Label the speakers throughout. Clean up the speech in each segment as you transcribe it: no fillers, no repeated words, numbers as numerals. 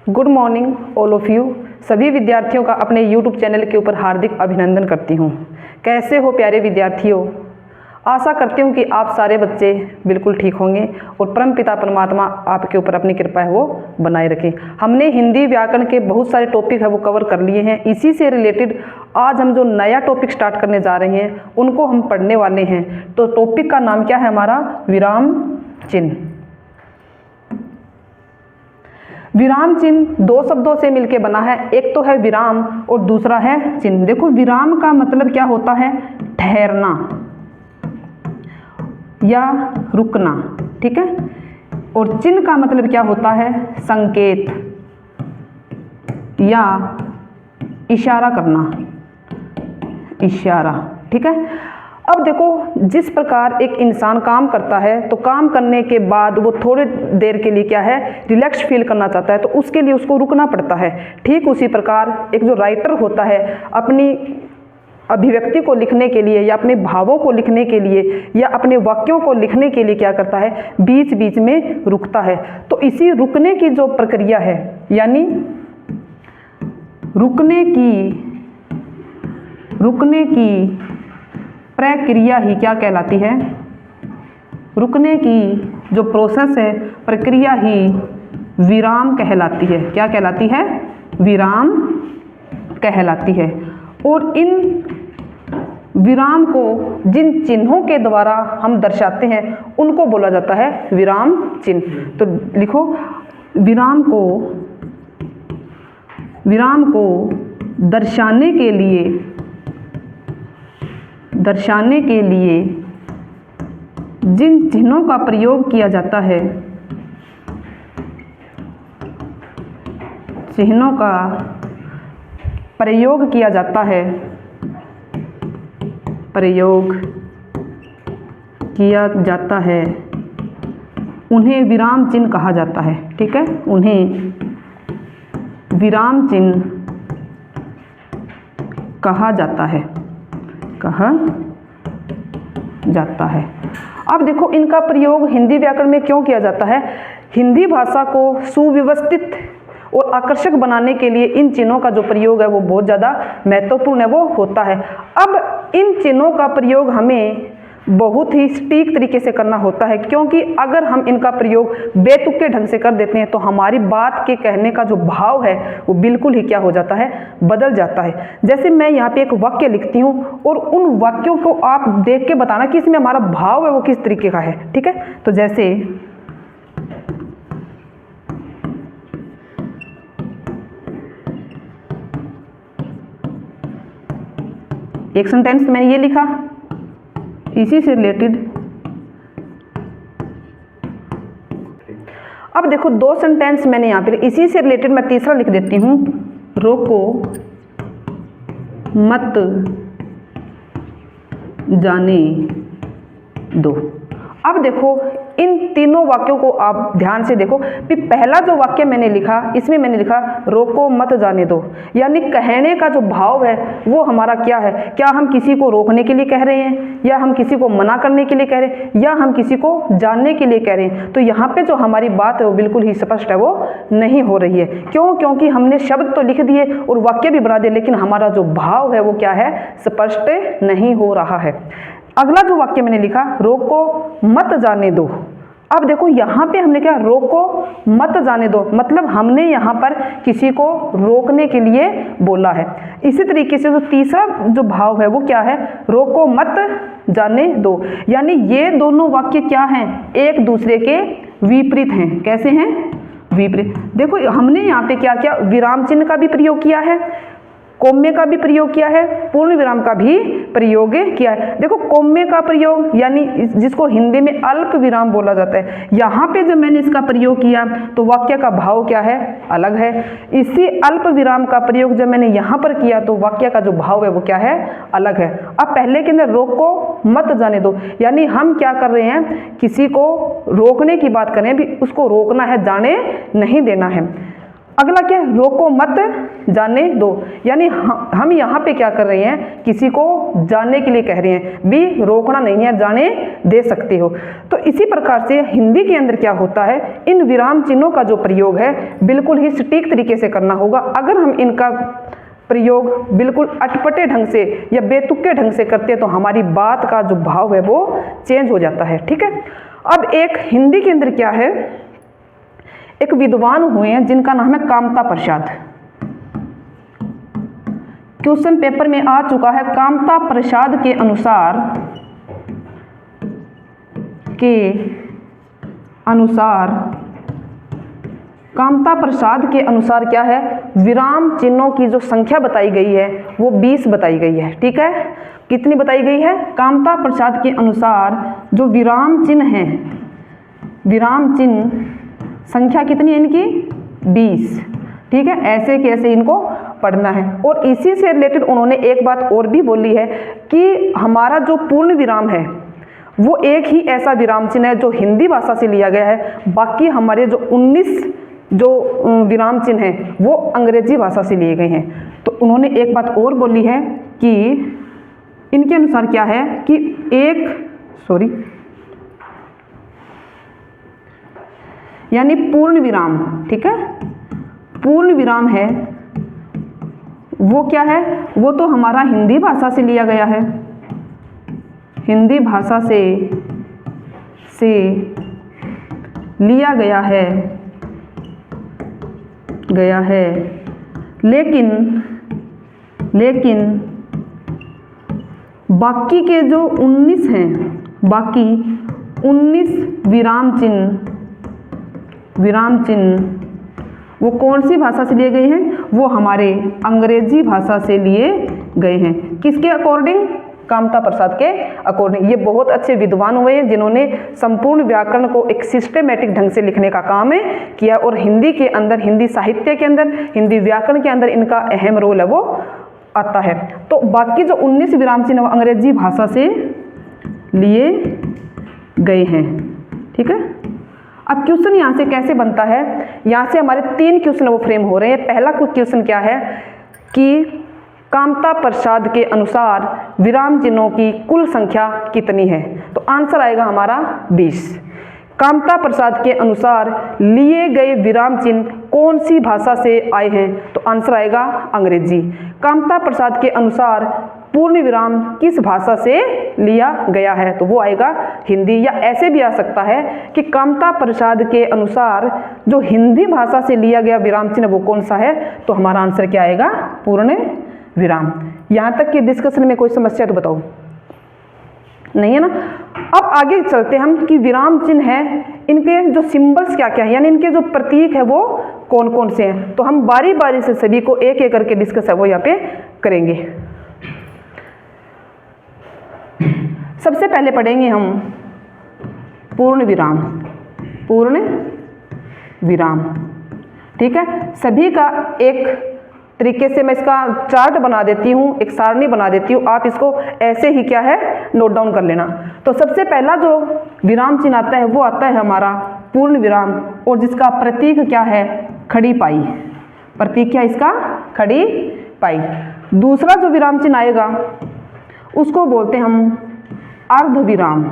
Speaker 1: Good morning all of you. सभी विद्यार्थियों का अपने यूट्यूब चैनल के ऊपर हार्दिक अभिनंदन करती हूँ। कैसे हो प्यारे विद्यार्थियों? आशा करती हूँ कि आप सारे बच्चे बिल्कुल ठीक होंगे और परमपिता परमात्मा आपके ऊपर अपनी कृपा है वो बनाए रखें। हमने हिंदी व्याकरण के बहुत सारे टॉपिक है वो कवर कर लिए हैं। इसी से रिलेटेड आज हम जो नया टॉपिक स्टार्ट करने जा रहे हैं उनको हम पढ़ने वाले हैं। तो टॉपिक का नाम क्या है हमारा? विराम चिन्ह। विराम चिन्ह दो शब्दों से मिलकर बना है, एक तो है विराम और दूसरा है चिन्ह। देखो विराम का मतलब क्या होता है? ठहरना या रुकना, ठीक है। और चिन्ह का मतलब क्या होता है? संकेत या इशारा करना, इशारा, ठीक है। अब देखो जिस प्रकार एक इंसान काम करता है तो काम करने के बाद वो थोड़ी देर के लिए क्या है, रिलैक्स फील करना चाहता है, तो उसके लिए उसको रुकना पड़ता है। ठीक उसी प्रकार एक जो राइटर होता है अपनी अभिव्यक्ति को लिखने के लिए या अपने भावों को लिखने के लिए या अपने वाक्यों को लिखने के लिए क्या करता है? बीच बीच में रुकता है। तो इसी रुकने की जो प्रक्रिया है, यानी रुकने की प्रक्रिया ही क्या कहलाती है? रुकने की जो प्रोसेस है, प्रक्रिया ही विराम कहलाती है। क्या कहलाती है? विराम कहलाती है। और इन विराम को जिन चिन्हों के द्वारा हम दर्शाते हैं उनको बोला जाता है विराम चिन्ह। तो लिखो, विराम को दर्शाने के लिए जिन चिन्हों का प्रयोग किया जाता है, चिन्हों का प्रयोग किया जाता है, उन्हें विराम चिन्ह कहा जाता है, ठीक है। उन्हें विराम चिन्ह कहा जाता है। अब देखो इनका प्रयोग हिंदी व्याकरण में क्यों किया जाता है? हिंदी भाषा को सुव्यवस्थित और आकर्षक बनाने के लिए इन चिन्हों का जो प्रयोग है वो बहुत ज़्यादा महत्वपूर्ण है, वो होता है। अब इन चिन्हों का प्रयोग हमें बहुत ही सटीक तरीके से करना होता है, क्योंकि अगर हम इनका प्रयोग बेतुके ढंग से कर देते हैं तो हमारी बात के कहने का जो भाव है वो बिल्कुल ही क्या हो जाता है? बदल जाता है। जैसे मैं यहाँ पे एक वाक्य लिखती हूँ और उन वाक्यों को आप देख के बताना कि इसमें हमारा भाव है वो किस तरीके का है, ठीक है। तो जैसे एक सेंटेंस मैंने ये लिखा, इसी से रिलेटेड अब देखो दो सेंटेंस मैंने यहाँ पे, इसी से रिलेटेड मैं तीसरा लिख देती हूँ, रोको मत जाने दो। अब देखो इन तीनों वाक्यों को आप ध्यान से देखो कि पहला जो वाक्य मैंने लिखा, इसमें मैंने लिखा रोको मत जाने दो, यानी कहने का जो भाव है वो हमारा क्या है? क्या हम किसी को रोकने के लिए कह रहे हैं, या हम किसी को मना करने के लिए कह रहे हैं, या हम किसी को जानने के लिए कह रहे हैं? तो यहाँ पे जो हमारी बात है वो बिल्कुल ही स्पष्ट है, वो नहीं हो रही है। क्यों? क्योंकि हमने शब्द तो लिख दिए और वाक्य भी बना दिए, लेकिन हमारा जो भाव है वो क्या है? स्पष्ट नहीं हो रहा है। अगला जो वाक्य मैंने लिखा, रोको मत जाने दो। अब देखो यहाँ पे हमने क्या, रोको मत जाने दो, मतलब हमने यहाँ पर किसी को रोकने के लिए बोला है। इसी तरीके से जो तीसरा जो भाव है वो क्या है? रोको मत जाने दो, यानी ये दोनों वाक्य क्या हैं? एक दूसरे के विपरीत हैं। कैसे हैं? विपरीत। देखो हमने यहाँ पे क्या किया? विराम चिन्ह का भी प्रयोग किया है, कौम्य का भी प्रयोग किया है, पूर्ण विराम का भी प्रयोग किया है। देखो कौम्य का प्रयोग यानी जिसको हिंदी में अल्प विराम बोला जाता है, यहाँ पे जब मैंने इसका प्रयोग किया तो वाक्य का भाव क्या है? अलग है। इसी अल्प विराम का प्रयोग जब मैंने यहाँ पर किया तो वाक्य का जो भाव है वो क्या है? अलग है। अब पहले के अंदर रोको मत जाने दो, यानी हम क्या कर रहे हैं? किसी को रोकने की बात करें, भी उसको रोकना है, जाने नहीं देना है। अगला क्या है, रोको मत जाने दो, यानी हम यहाँ पे क्या कर रहे हैं, किसी को जाने के लिए कह रहे हैं, भी रोकना नहीं है, जाने दे सकते हो। तो इसी प्रकार से हिंदी के अंदर क्या होता है, इन विराम चिन्हों का जो प्रयोग है बिल्कुल ही सटीक तरीके से करना होगा। अगर हम इनका प्रयोग बिल्कुल अटपटे ढंग से या बेतुके ढंग से करते हैं तो हमारी बात का जो भाव है वो चेंज हो जाता है। ठीक है, अब एक हिंदी के अंदर क्या है, एक विद्वान हुए हैं जिनका नाम है कामता प्रसाद। क्वेश्चन पेपर में आ चुका है, कामता प्रसाद के अनुसार कामता प्रसाद के अनुसार क्या है, विराम चिन्हों की जो संख्या बताई गई है वो 20 बताई गई है। ठीक है, कितनी बताई गई है, कामता प्रसाद के अनुसार जो विराम चिन्ह हैं, विराम चिन्ह संख्या कितनी है इनकी, 20। ठीक है, ऐसे कैसे इनको पढ़ना है। और इसी से रिलेटेड उन्होंने एक बात और भी बोली है कि हमारा जो पूर्ण विराम है वो एक ही ऐसा विराम चिन्ह है जो हिंदी भाषा से लिया गया है, बाकी हमारे जो 19 जो विराम चिन्ह हैं वो अंग्रेजी भाषा से लिए गए हैं। तो उन्होंने एक बात और बोली है कि इनके अनुसार क्या है कि यानी पूर्ण विराम, ठीक है, पूर्ण विराम है वो क्या है, वो तो हमारा हिंदी भाषा से लिया गया है, हिंदी भाषा से लिया गया है, लेकिन बाकी के जो 19 हैं, बाकी 19 विराम चिन्ह वो कौन सी भाषा से लिए गए हैं, वो हमारे अंग्रेजी भाषा से लिए गए हैं। किसके अकॉर्डिंग, कामता प्रसाद के अकॉर्डिंग। ये बहुत अच्छे विद्वान हुए हैं जिन्होंने संपूर्ण व्याकरण को एक सिस्टेमेटिक ढंग से लिखने का काम किया, और हिंदी के अंदर, हिंदी साहित्य के अंदर, हिंदी व्याकरण के अंदर इनका अहम रोल है वो आता है। तो बाकी जो 19 विराम चिन्ह अंग्रेजी भाषा से लिए गए हैं। ठीक है, अब क्वेश्चन यहाँ से कैसे बनता है, यहाँ से हमारे 3 क्वेश्चन वो फ्रेम हो रहे हैं। पहला क्वेश्चन क्या है कि कामता प्रसाद के अनुसार विराम चिन्हों की कुल संख्या कितनी है, तो आंसर आएगा हमारा 20। कामता प्रसाद के अनुसार लिए गए विराम चिन्ह कौन सी भाषा से आए हैं, तो आंसर आएगा अंग्रेजी। कामता प्रसाद के अनुसार पूर्ण विराम किस भाषा से लिया गया है, तो वो आएगा हिंदी। या ऐसे भी आ सकता है कि कामता प्रसाद के अनुसार जो हिंदी भाषा से लिया गया विराम चिन्ह वो कौन सा है, तो हमारा आंसर क्या आएगा, पूर्ण विराम। यहाँ तक के डिस्कशन में कोई समस्या तो बताओ, नहीं है ना। अब आगे चलते हम कि विराम चिन्ह है, इनके जो सिंबल्स क्या क्या है, यानी इनके जो प्रतीक है वो कौन कौन से हैं, तो हम बारी बारी से सभी को एक एक करके डिस्कस है वो यहाँ पे करेंगे। सबसे पहले पढ़ेंगे हम पूर्ण विराम, पूर्ण विराम। ठीक है, सभी का एक तरीके से मैं इसका चार्ट बना देती हूँ, एक सारणी बना देती हूँ, आप इसको ऐसे ही क्या है नोट डाउन कर लेना। तो सबसे पहला जो विराम चिन्ह आता है वो आता है हमारा पूर्ण विराम, और जिसका प्रतीक क्या है, खड़ी पाई। प्रतीक क्या इसका, खड़ी पाई। दूसरा जो विराम चिन्ह आएगा उसको बोलते हैं हम अर्ध विराम।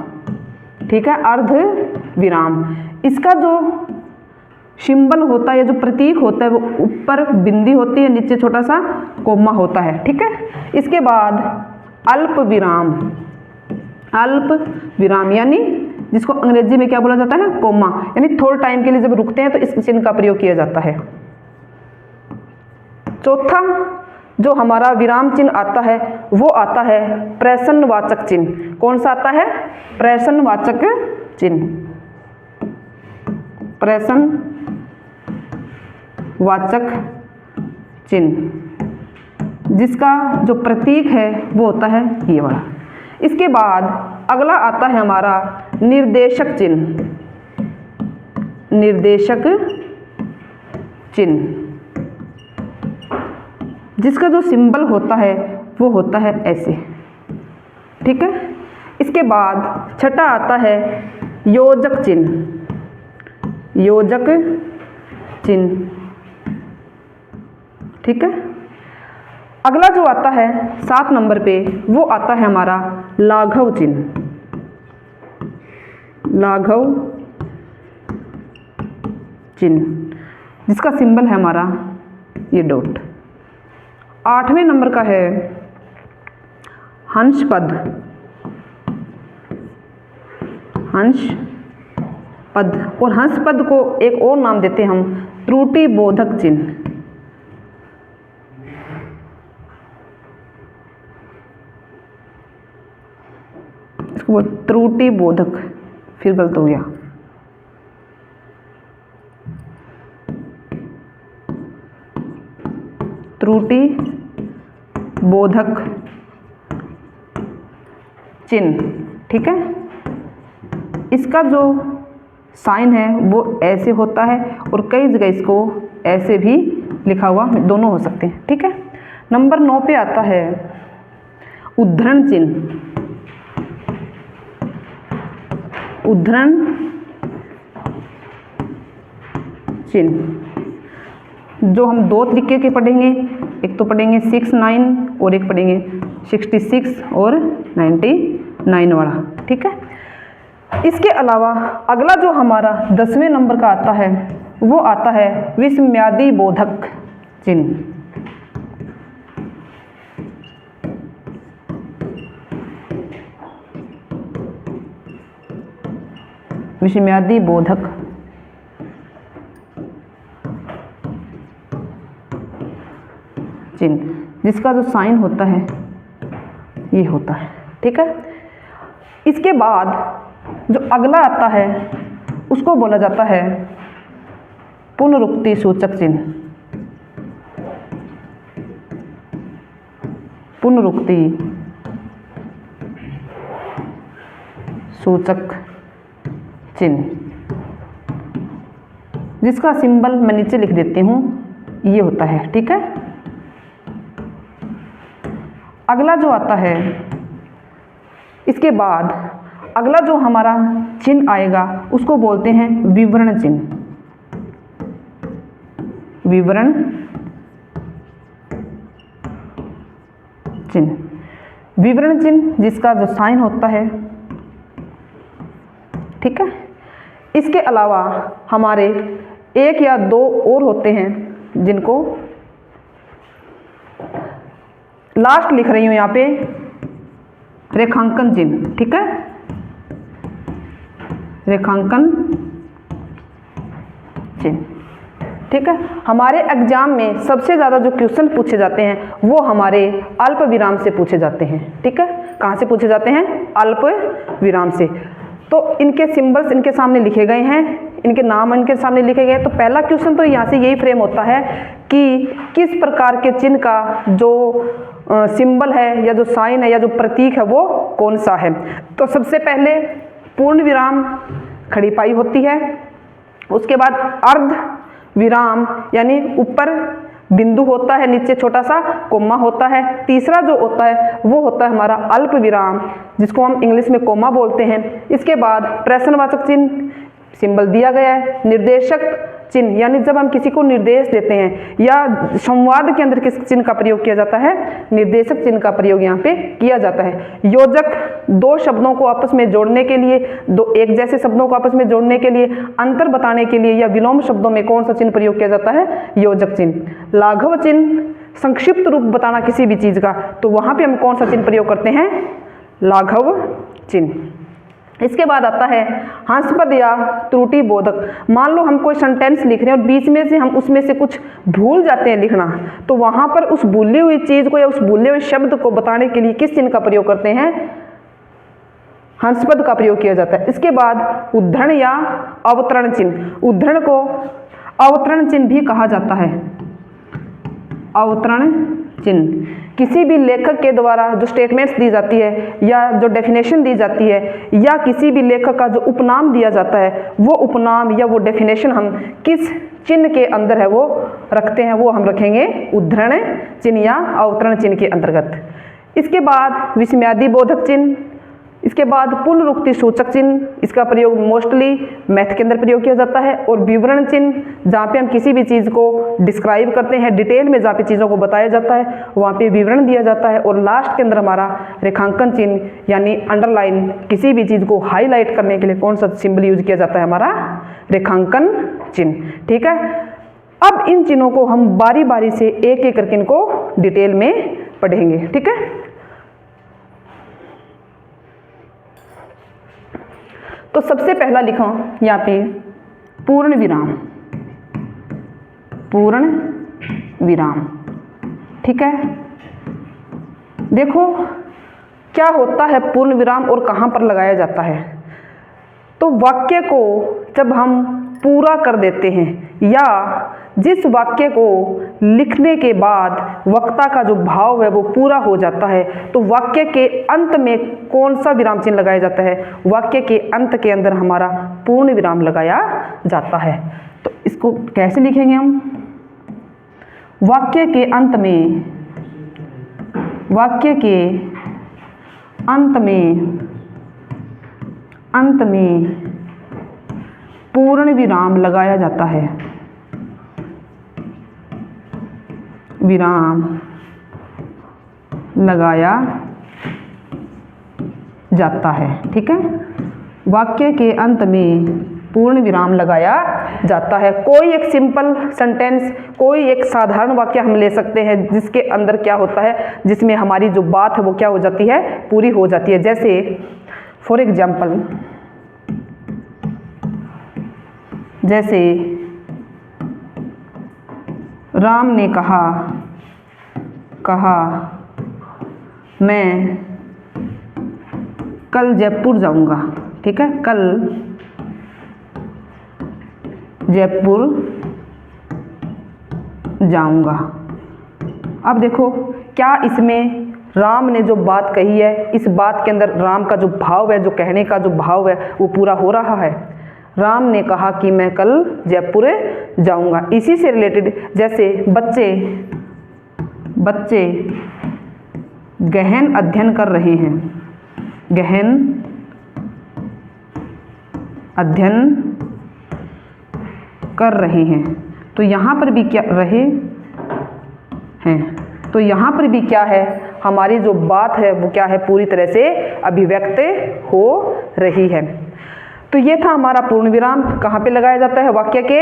Speaker 1: ठीक है, अर्ध विराम। इसका जो सिंबल होता है, जो प्रतीक होता है, वो ऊपर बिंदी होती है, नीचे छोटा सा कोमा होता है। ठीक है, इसके बाद अल्प विराम, अल्प विराम यानी जिसको अंग्रेजी में क्या बोला जाता है, कोमा, यानी थोड़े टाइम के लिए जब रुकते हैं तो इस चिन्ह का प्रयोग किया जाता है। चौथा जो हमारा विराम चिन्ह आता है वो आता है प्रश्नवाचक चिन्ह। कौन सा आता है, प्रश्नवाचक चिन्ह, प्रश्नवाचक चिन्ह, जिसका जो प्रतीक है वो होता है ये वाला। इसके बाद अगला आता है हमारा निर्देशक चिन्ह, निर्देशक चिन्ह, जिसका जो सिंबल होता है वो होता है ऐसे। ठीक है, इसके बाद छठा आता है योजक चिन्ह, योजक चिन्ह, ठीक है। अगला जो आता है 7 नंबर पे, वो आता है हमारा लाघव चिन्ह। लाघव चिन्ह जिसका सिंबल है हमारा ये डॉट। 8वें नंबर का है हंस पद। हंस पद, और हंस पद को एक और नाम देते हैं हम त्रुटि बोधक चिन्ह। इसको त्रुटि बोधक, फिर गलत हो गया, त्रुटि बोधक चिन्ह, ठीक है। इसका जो साइन है वो ऐसे होता है और कई जगह इसको ऐसे भी लिखा हुआ, दोनों हो सकते हैं, ठीक है। नंबर 9 पे आता है उद्धरण चिन्ह। उद्धरण चिन्ह जो हम 2 तरीके के पढ़ेंगे, एक तो पढ़ेंगे 6, 9 और एक पढ़ेंगे 66 और 99 वाला, ठीक है। इसके अलावा अगला जो हमारा 10वें नंबर का आता है वो आता है विस्मयादि बोधक चिन्ह। विस्मयादि बोधक चिन्ह जिसका जो साइन होता है ये होता है, ठीक है। इसके बाद जो अगला आता है उसको बोला जाता है पुनरुक्ति सूचक चिन्ह। पुनरुक्ति सूचक चिन्ह जिसका सिंबल मैं नीचे लिख देती हूँ, ये होता है, ठीक है। अगला जो आता है, इसके बाद अगला जो हमारा चिन्ह आएगा उसको बोलते हैं विवरण चिन्ह। विवरण चिन्ह, विवरण चिन्ह जिसका जो साइन होता है, ठीक है। इसके अलावा हमारे 1 या 2 और होते हैं जिनको लास्ट लिख रही हूं यहाँ पे, रेखांकन चिन्ह, ठीक है। रेखांकन चिन्ह, ठीक है। हमारे एग्जाम में सबसे ज़्यादा जो क्वेश्चन पूछे जाते हैं वो हमारे अल्प विराम से पूछे जाते हैं, ठीक है। कहाँ से पूछे जाते हैं? अल्प विराम से। तो इनके सिंबल्स इनके सामने लिखे गए हैं, इनके नाम इनके सामने लिखे गए हैं। तो पहला क्वेश्चन तो यहाँ से यही फ्रेम होता है कि किस प्रकार के चिन्ह का जो सिंबल है या जो साइन है या जो प्रतीक है वो कौन सा है। तो सबसे पहले पूर्ण विराम खड़ी पाई होती है, उसके बाद अर्ध विराम यानी ऊपर बिंदु होता है, नीचे छोटा सा कोमा होता है। तीसरा जो होता है वो होता है हमारा अल्प विराम जिसको हम इंग्लिश में कोमा बोलते हैं। इसके बाद प्रश्नवाचक चिन्ह सिंबल दिया गया है। निर्देशक चिन्ह यानी जब हम किसी को निर्देश देते हैं या संवाद के अंदर किस चिन्ह का प्रयोग किया जाता है, निर्देशक चिन्ह का प्रयोग यहाँ पे किया जाता है। योजक 2 शब्दों को आपस में जोड़ने के लिए, 2 एक जैसे शब्दों को आपस में जोड़ने के लिए, अंतर बताने के लिए या विलोम शब्दों में कौन सा चिन्ह प्रयोग किया जाता है? योजक चिन्ह। लाघव चिन्ह संक्षिप्त रूप बताना किसी भी चीज का, तो वहां पे हम कौन सा चिन्ह प्रयोग करते हैं? लाघव चिन्ह। इसके बाद आता है हंसपद या त्रुटि बोधक। मान लो हम कोई सेंटेंस लिख रहे हैं और बीच में से हम उसमें से कुछ भूल जाते हैं लिखना, तो वहां पर उस भूली हुई चीज को या उस भूले हुए शब्द को बताने के लिए किस चिन्ह का प्रयोग करते हैं? हंसपद का प्रयोग किया जाता है। इसके बाद उद्धरण या अवतरण चिन्ह। उद्धरण को अवतरण चिन्ह भी कहा जाता है। अवतरण चिन्ह किसी भी लेखक के द्वारा जो स्टेटमेंट्स दी जाती है या जो डेफिनेशन दी जाती है या किसी भी लेखक का जो उपनाम दिया जाता है, वो उपनाम या वो डेफिनेशन हम किस चिन्ह के अंदर है वो रखते हैं, वो हम रखेंगे उद्धरण चिन्ह या अवतरण चिन्ह के अंतर्गत। इसके बाद विस्मयादि बोधक चिन्ह, इसके बाद पुनरुक्ति सूचक चिन्ह, इसका प्रयोग मोस्टली मैथ के अंदर प्रयोग किया जाता है। और विवरण चिन्ह, जहाँ पे हम किसी भी चीज़ को डिस्क्राइब करते हैं, डिटेल में जहाँ पे चीज़ों को बताया जाता है वहाँ पे विवरण दिया जाता है। और लास्ट के अंदर हमारा रेखांकन चिन्ह यानी अंडरलाइन, किसी भी चीज़ को हाईलाइट करने के लिए कौन सा सिंबल यूज किया जाता है, हमारा रेखांकन चिन्ह। ठीक है, अब इन चिन्हों को हम बारी बारी से एक एक करके इनको डिटेल में पढ़ेंगे। ठीक है, तो सबसे पहला लिखा यहाँ पे पूर्ण विराम, पूर्ण विराम। ठीक है, देखो क्या होता है पूर्ण विराम और कहाँ पर लगाया जाता है। तो वाक्य को जब हम पूरा कर देते हैं या जिस वाक्य को लिखने के बाद वक्ता का जो भाव है वो पूरा हो जाता है, तो वाक्य के अंत में कौन सा विराम चिन्ह लगाया जाता है, वाक्य के अंत के अंदर हमारा पूर्ण विराम लगाया जाता है। तो इसको कैसे लिखेंगे हम, वाक्य के अंत में, वाक्य के अंत में पूर्ण विराम लगाया जाता है, विराम लगाया जाता है। ठीक है, वाक्य के अंत में पूर्ण विराम लगाया जाता है। कोई एक सिंपल सेंटेंस, कोई एक साधारण वाक्य हम ले सकते हैं जिसके अंदर क्या होता है, जिसमें हमारी जो बात है वो क्या हो जाती है, पूरी हो जाती है। जैसे फॉर एग्जाम्पल, जैसे राम ने कहा मैं कल जयपुर जाऊंगा। ठीक है, कल जयपुर जाऊंगा। अब देखो क्या इसमें राम ने जो बात कही है, इस बात के अंदर राम का जो भाव है, जो कहने का जो भाव है वो पूरा हो रहा है। राम ने कहा कि मैं कल जयपुर जाऊंगा। इसी से रिलेटेड जैसे बच्चे गहन अध्ययन कर रहे हैं, गहन अध्ययन कर रहे हैं, तो यहाँ पर भी क्या रहे हैं, तो यहाँ पर भी क्या है, हमारी जो बात है वो क्या है, पूरी तरह से अभिव्यक्त हो रही है। तो ये था हमारा पूर्ण विराम। कहाँ पे लगाया जाता है, वाक्य के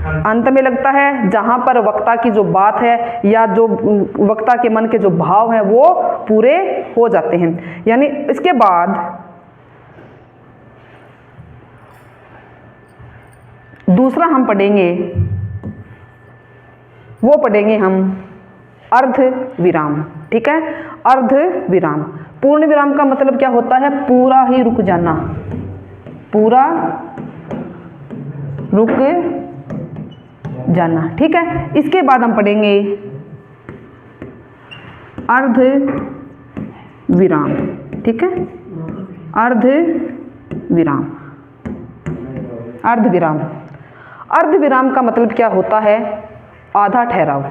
Speaker 1: अंत में लगता है, जहाँ पर वक्ता की जो बात है या जो वक्ता के मन के जो भाव हैं वो पूरे हो जाते हैं। यानी इसके बाद दूसरा हम पढ़ेंगे, वो पढ़ेंगे हम अर्ध विराम। ठीक है, अर्ध विराम। पूर्ण विराम का मतलब क्या होता है, पूरा ही रुक जाना, पूरा रुक जाना। ठीक है, इसके बाद हम पढ़ेंगे अर्ध विराम। ठीक है, अर्ध विराम। अर्ध विराम, अर्ध विराम का मतलब क्या होता है, आधा ठहराव,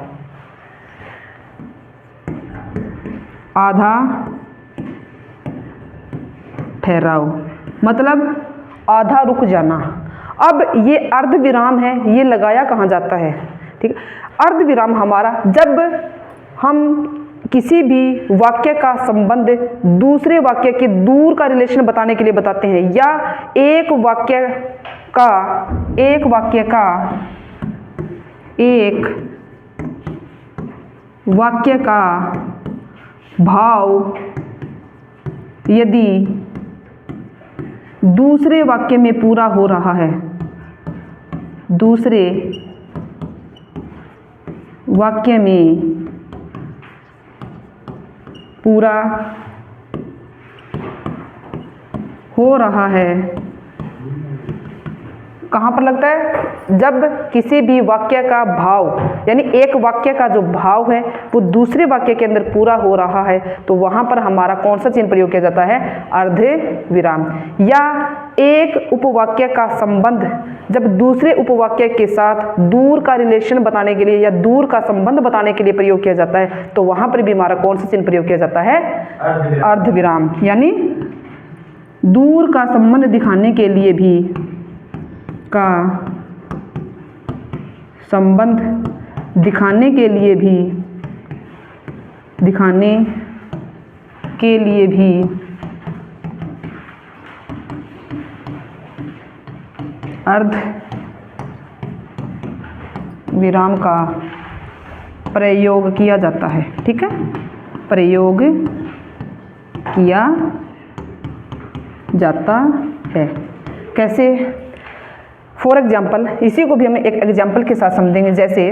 Speaker 1: आधा ठहराव मतलब आधा रुक जाना। अब ये अर्ध विराम है, ये लगाया कहाँ जाता है। ठीक है, अर्ध विराम हमारा जब हम किसी भी वाक्य का संबंध दूसरे वाक्य के दूर का रिलेशन बताने के लिए बताते हैं, या एक वाक्य का भाव यदि दूसरे वाक्य में पूरा हो रहा है, दूसरे वाक्य में पूरा हो रहा है, कहाँ पर लगता है, जब किसी भी वाक्य का भाव यानी एक वाक्य का जो भाव है वो दूसरे वाक्य के अंदर पूरा हो रहा है, तो वहाँ पर हमारा कौन सा चिन्ह प्रयोग किया जाता है, अर्ध विराम। या एक उपवाक्य का संबंध जब दूसरे उपवाक्य के साथ दूर का रिलेशन बताने के लिए या दूर का संबंध बताने के लिए प्रयोग किया जाता है, तो वहाँ पर भी हमारा कौन सा चिन्ह प्रयोग किया जाता है, अर्ध विराम। यानी दूर का संबंध दिखाने के लिए भी अर्ध विराम का प्रयोग किया जाता है। ठीक है, प्रयोग किया जाता है। कैसे? फॉर एग्जाम्पल, इसी को भी हम एक एग्जाम्पल के साथ समझेंगे। जैसे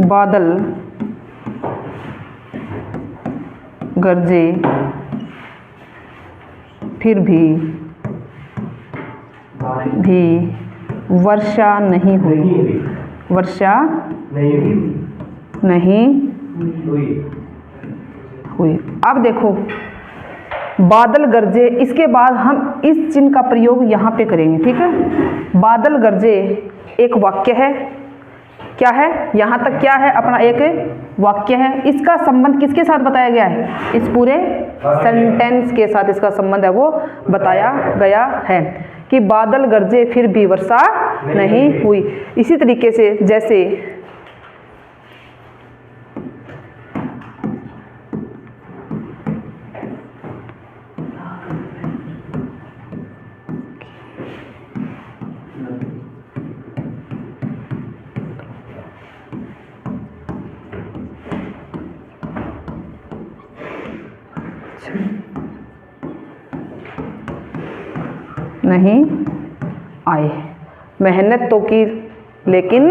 Speaker 1: बादल गरजे फिर भी वर्षा नहीं हुई। वर्षा नहीं हुई। अब देखो, बादल गरजे, इसके बाद हम इस चिन्ह का प्रयोग यहाँ पे करेंगे। ठीक है, बादल गरजे एक वाक्य है। क्या है? यहाँ तक क्या है? अपना एक वाक्य है। इसका संबंध किसके साथ बताया गया है? इस पूरे सेंटेंस के साथ इसका संबंध है वो बताया गया है कि बादल गरजे फिर भी वर्षा नहीं हुई। इसी तरीके से जैसे नहीं आए, मेहनत तो की लेकिन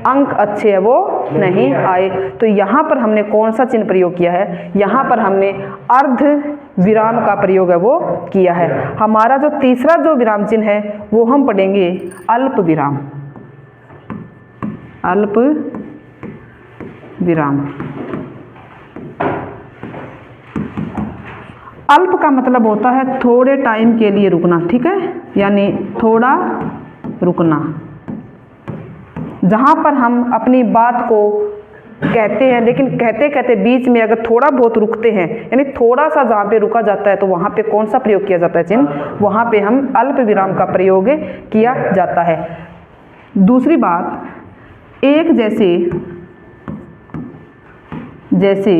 Speaker 1: अंक अच्छे हैं वो नहीं आए। तो यहाँ पर हमने कौन सा चिन्ह प्रयोग किया है? यहाँ पर हमने अर्ध विराम का प्रयोग है वो किया है। हमारा जो तीसरा जो विराम चिन्ह है वो हम पढ़ेंगे अल्प विराम। अल्प विराम। अल्प का मतलब होता है थोड़े टाइम के लिए रुकना। ठीक है, यानी थोड़ा रुकना, जहाँ पर हम अपनी बात को कहते हैं लेकिन कहते कहते बीच में अगर थोड़ा बहुत रुकते हैं, यानी थोड़ा सा जहाँ पे रुका जाता है, तो वहाँ पे कौन सा प्रयोग किया जाता है चिन्ह? वहाँ पे हम अल्प विराम का प्रयोग किया जाता है। दूसरी बात, एक जैसे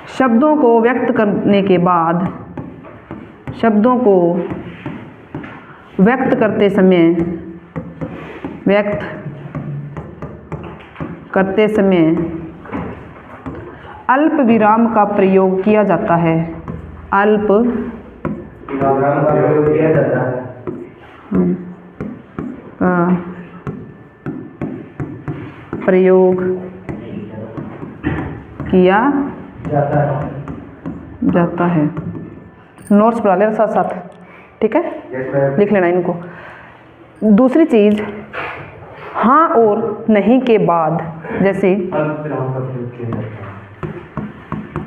Speaker 1: शब्दों को व्यक्त करने के बाद, शब्दों को व्यक्त करते समय अल्प विराम का प्रयोग किया जाता है। अल्प विराम का प्रयोग किया जाता है। प्रयोग किया जाता है। नोट्स बना लेना साथ साथ। ठीक है, लिख लेना इनको। दूसरी चीज, हाँ और नहीं के बाद, जैसे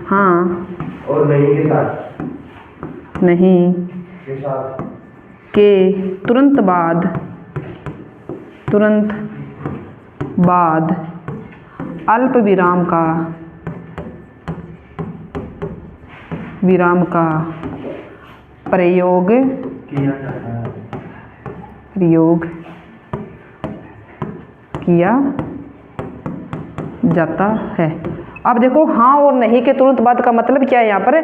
Speaker 1: हाँ और नहीं के साथ, नहीं के तुरंत बाद अल्प विराम का प्रयोग किया जाता है। अब देखो, हाँ और नहीं के तुरंत बाद का मतलब क्या है? यहाँ पर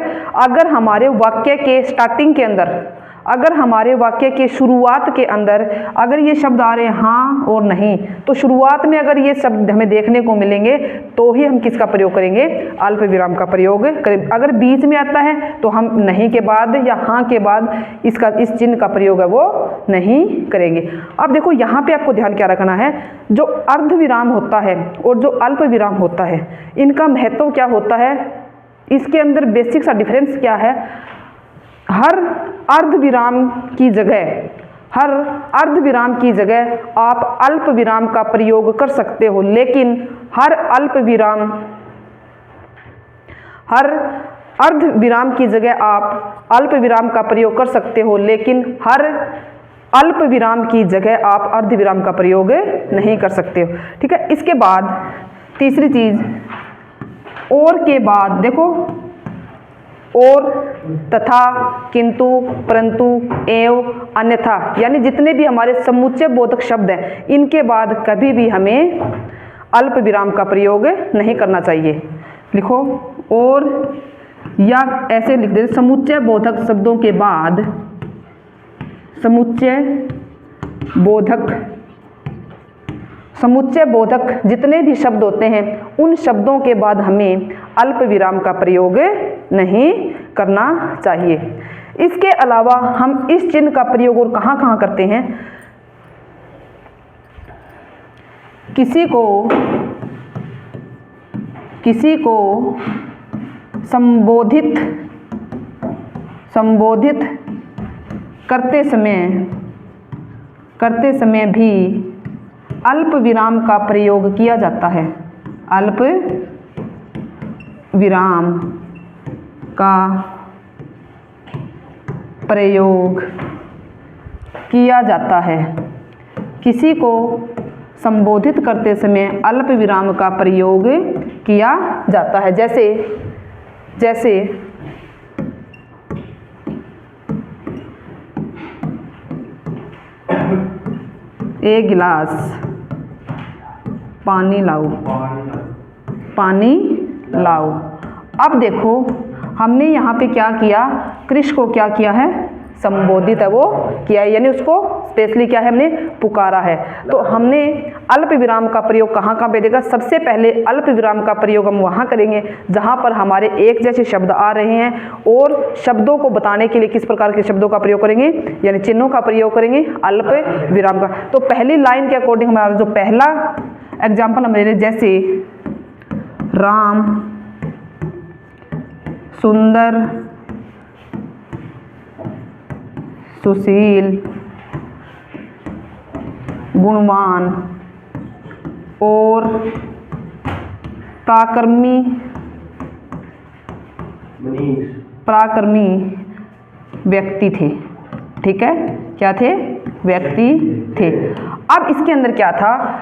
Speaker 1: अगर हमारे वाक्य के स्टार्टिंग के अंदर, अगर हमारे वाक्य के शुरुआत के अंदर अगर ये शब्द आ रहे हैं हाँ और नहीं, तो शुरुआत में अगर ये शब्द हमें देखने को मिलेंगे तो ही हम किसका प्रयोग करेंगे? अल्प विराम का प्रयोग करें। अगर बीच में आता है तो हम नहीं के बाद या हाँ के बाद इस चिन्ह का प्रयोग है वो नहीं करेंगे। अब देखो, यहाँ पे आपको ध्यान क्या रखना है, जो अर्ध विराम होता है और जो अल्प विराम होता है, इनका महत्व क्या होता है? इसके अंदर बेसिक सा डिफरेंस क्या है? हर अर्ध विराम की जगह आप अल्प विराम का प्रयोग कर सकते हो, लेकिन हर अर्ध विराम की जगह आप अल्प विराम का प्रयोग कर सकते हो, लेकिन हर अल्प विराम की जगह आप अर्ध विराम का प्रयोग नहीं कर सकते हो। ठीक है, इसके बाद तीसरी चीज, और के बाद देखो, और, तथा, किंतु, परंतु, एवं, अन्यथा, यानी जितने भी हमारे समुच्चय बोधक शब्द हैं इनके बाद कभी भी हमें अल्प विराम का प्रयोग नहीं करना चाहिए। लिखो, और, या ऐसे लिख दे, समुच्चय बोधक शब्दों के बाद, समुच्चय बोधक जितने भी शब्द होते हैं उन शब्दों के बाद हमें अल्प विराम का प्रयोग नहीं करना चाहिए। इसके अलावा हम इस चिन्ह का प्रयोग और कहाँ कहाँ करते हैं, किसी को संबोधित करते समय भी अल्प विराम का प्रयोग किया जाता है। अल्प विराम का प्रयोग किया जाता है। किसी को संबोधित करते समय अल्प विराम का प्रयोग किया जाता है। जैसे एक गिलास पानी लाओ। अब देखो हमने यहाँ पे क्या किया, कृष्ण को क्या किया है, संबोधित है वो किया है, यानी उसको स्पेशली क्या है, हमने पुकारा है। तो हमने अल्प विराम का प्रयोग कहाँ कहाँ पे देगा, सबसे पहले अल्प विराम का प्रयोग हम वहाँ करेंगे जहाँ पर हमारे एक जैसे शब्द आ रहे हैं, और शब्दों को बताने के लिए किस प्रकार के शब्दों का प्रयोग करेंगे, यानी चिन्हों का प्रयोग करेंगे अल्प विराम का। तो पहली लाइन के अकॉर्डिंग हमारा जो पहला एग्जाम्पल हम ले रहे, जैसे राम सुंदर सुशील गुणवान और पराक्रमी व्यक्ति थे। ठीक है, क्या थे, व्यक्ति थे। अब इसके अंदर क्या था,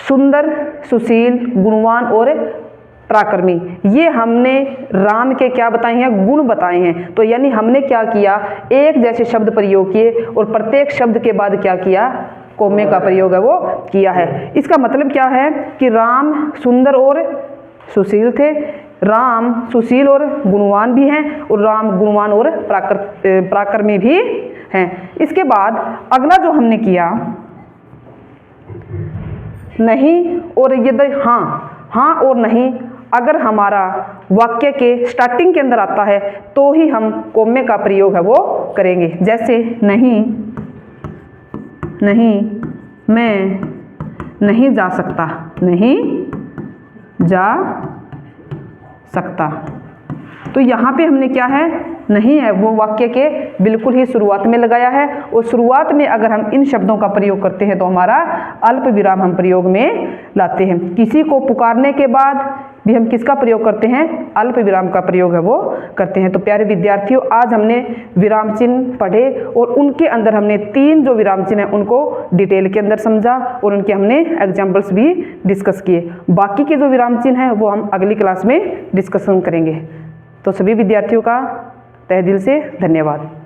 Speaker 1: सुंदर, सुशील, गुणवान और पराक्रमी, ये हमने राम के क्या बताए हैं, गुण बताए हैं। तो यानी हमने क्या किया, एक जैसे शब्द प्रयोग किए और प्रत्येक शब्द के बाद क्या किया, कोमे का प्रयोग है वो किया है। इसका मतलब क्या है कि राम सुंदर और सुशील थे, राम सुशील और गुणवान भी हैं, और राम गुणवान और पराक्रमी भी हैं। इसके बाद अगला जो हमने किया, नहीं और यदि हाँ और नहीं अगर हमारा वाक्य के स्टार्टिंग के अंदर आता है तो ही हम कोमे का प्रयोग है वो करेंगे। जैसे नहीं मैं नहीं जा सकता। तो यहाँ पे हमने क्या है, नहीं है वो वाक्य के बिल्कुल ही शुरुआत में लगाया है, और शुरुआत में अगर हम इन शब्दों का प्रयोग करते हैं तो हमारा अल्प विराम हम प्रयोग में लाते हैं। किसी को पुकारने के बाद भी हम किसका प्रयोग करते हैं, अल्प विराम का प्रयोग है वो करते हैं। तो प्यारे विद्यार्थियों, आज हमने विराम चिन्ह पढ़े और उनके अंदर हमने 3 जो विराम चिन्ह हैं उनको डिटेल के अंदर समझा और उनके हमने एग्जाम्पल्स भी डिस्कस किए। बाकी के जो विराम चिन्ह हैं वो हम अगली क्लास में डिस्कशन करेंगे। तो सभी विद्यार्थियों का तहे दिल से धन्यवाद।